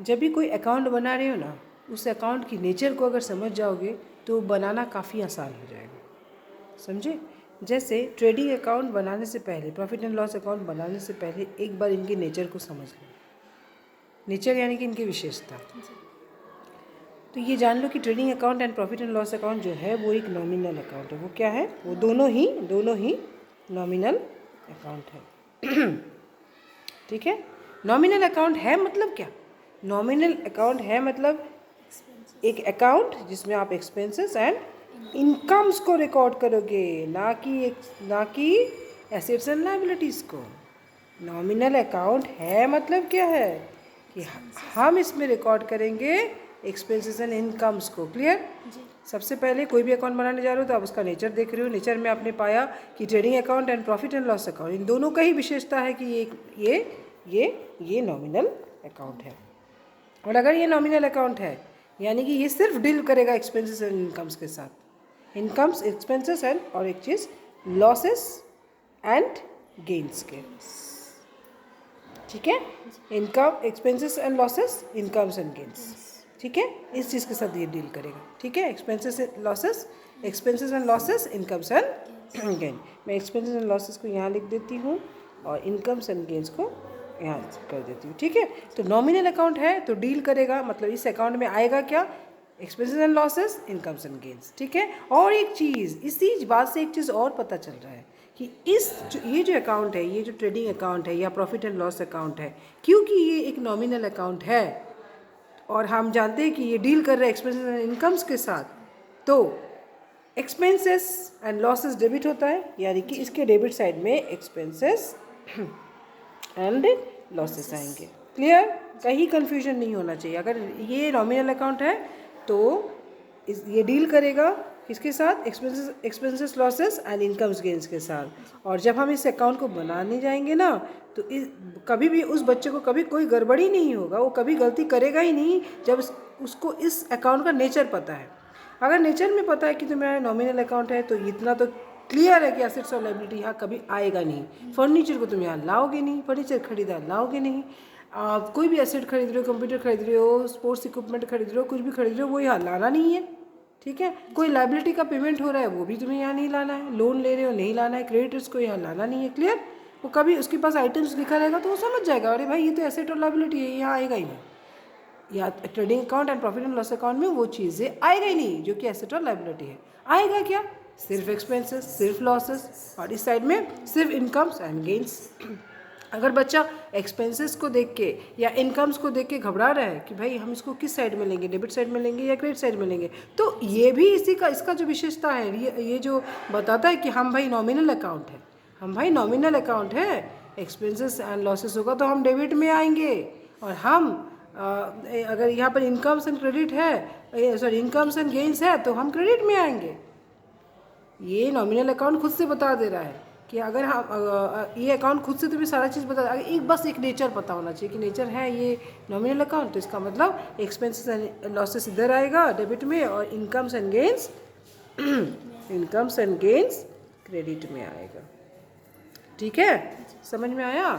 जब भी कोई अकाउंट बना रहे हो ना, उस अकाउंट की नेचर को अगर समझ जाओगे तो बनाना काफ़ी आसान हो जाएगा। समझे? जैसे ट्रेडिंग अकाउंट बनाने से पहले, प्रॉफिट एंड लॉस अकाउंट बनाने से पहले एक बार इनके नेचर को समझ लो। नेचर यानी कि इनकी विशेषता। तो ये जान लो कि trading account and profit and loss account जो है वो एक नॉमिनल अकाउंट है। वो क्या है? वो दोनों ही नॉमिनल अकाउंट है। ठीक है? नॉमिनल अकाउंट है मतलब क्या? नॉमिनल अकाउंट है मतलब एक अकाउंट जिसमें आप एक्सपेंसेस एंड इनकम्स को रिकॉर्ड करोगे, ना कि एसेट्स एंड लायबिलिटीज़ को। नॉमिनल अकाउंट है मतलब क्या है कि हम इसमें रिकॉर्ड करेंगे एक्सपेंसेस एंड इनकम्स को। क्लियर? सबसे पहले कोई भी अकाउंट बनाने जा रहे हो तो आप उसका नेचर देख रहे हो। नेचर में आपने पाया कि trading account and profit and loss account, इन दोनों का ही विशेषता है कि ये नॉमिनल अकाउंट है। और अगर ये नॉमिनल अकाउंट है यानी कि ये सिर्फ डील करेगा एक्सपेंसेस एंड इनकम्स के साथ, इनकम्स, एक्सपेंसेस एंड, और एक चीज़ लॉसेस एंड गेन्स के। ठीक है? Income, expenses and losses, incomes and gains. ठीक है? इस चीज़ के साथ ये डील करेगा। ठीक है? Expenses and losses, incomes and gain. मैं एक्सपेंसेस एंड लॉसेस को यहाँ लिख देती हूँ और इनकम्स एंड गेन्स को यहाँ कर देती हूँ। ठीक है? तो नॉमिनल अकाउंट है तो डील करेगा, मतलब इस अकाउंट में आएगा क्या? Expenses and losses, incomes and gains. ठीक है? और एक चीज़, इसी बात से एक चीज़ और पता चल रहा है कि ये जो अकाउंट है, ये जो ट्रेडिंग अकाउंट है या प्रॉफिट एंड लॉस अकाउंट है, क्योंकि ये एक नॉमिनल अकाउंट है और हम जानते हैं कि ये डील कर रहे हैं एक्सपेंसेस एंड इनकम्स के साथ, तो एक्सपेंसेस एंड लॉसेस डेबिट होता है, यानी कि इसके डेबिट साइड में एक्सपेंसेस एंड लॉसेस आएंगे। क्लियर? कहीं कंफ्यूजन नहीं होना चाहिए। अगर ये नॉमिनल अकाउंट है तो ये डील करेगा किसके साथ? Expenses, losses and incomes gains के साथ। और जब हम इस अकाउंट को बनाने जाएंगे ना तो कभी भी उस बच्चे को कभी कोई गड़बड़ी नहीं होगा, वो कभी गलती करेगा ही नहीं जब उसको इस अकाउंट का नेचर पता है। अगर नेचर में पता है कि तो मेरा नॉमिनल अकाउंट है तो इतना तो क्लियर है कि एसेट्स और लायबिलिटी यहाँ कभी आएगा नहीं। फर्नीचर को तुम यहाँ लाओगे नहीं, फर्नीचर खरीदा लाओगे नहीं। कोई भी एसेट खरीद रहे हो, कंप्यूटर खरीद रहे हो, स्पोर्ट्स इक्विपमेंट खरीद रहे हो, कुछ भी खरीद रहे हो, वो यहाँ लाना नहीं है। ठीक है? कोई लायबिलिटी का पेमेंट हो रहा है वो भी तुम्हें यहाँ नहीं लाना है। लोन ले रहे हो नहीं लाना है। क्रेडिटर्स को यहाँ लाना नहीं है। क्लियर? वो कभी उसके पास आइटम्स लिखा रहेगा तो वो समझ जाएगा अरे भाई ये तो एसेट और लायबिलिटी है, यहाँ आएगा ही नहीं। या trading account and profit and loss account में वो चीज़ें आएगा ही नहीं जो कि एसेट और लायबिलिटी है। आएगा क्या? सिर्फ एक्सपेंसेस, सिर्फ लॉसेस, और इस साइड में सिर्फ इनकम्स एंड गेन्स। अगर बच्चा एक्सपेंसेस को देख के या इनकम्स को देख के घबरा रहा है कि भाई हम इसको किस साइड में लेंगे, डेबिट साइड में लेंगे या क्रेडिट साइड में लेंगे, तो ये भी इसका जो विशेषता है, ये जो बताता है कि हम भाई नॉमिनल अकाउंट है, एक्सपेंसेस एंड लॉसेस होगा तो हम डेबिट में आएंगे, और हम अगर यहाँ पर इनकम्स एंड क्रेडिट है, सॉरी इनकम्स एंड गेन्स है तो हम क्रेडिट में आएंगे। ये नॉमिनल अकाउंट खुद से बता दे रहा है कि अगर हम ये अकाउंट खुद से तुम्हें सारा चीज़ बता, बस एक नेचर पता होना चाहिए कि नेचर है ये नॉमिनल अकाउंट, तो इसका मतलब एक्सपेंसेस एंड लॉसेस इधर आएगा डेबिट में, और इनकम्स एंड गेन्स क्रेडिट में आएगा। ठीक है? समझ में आया?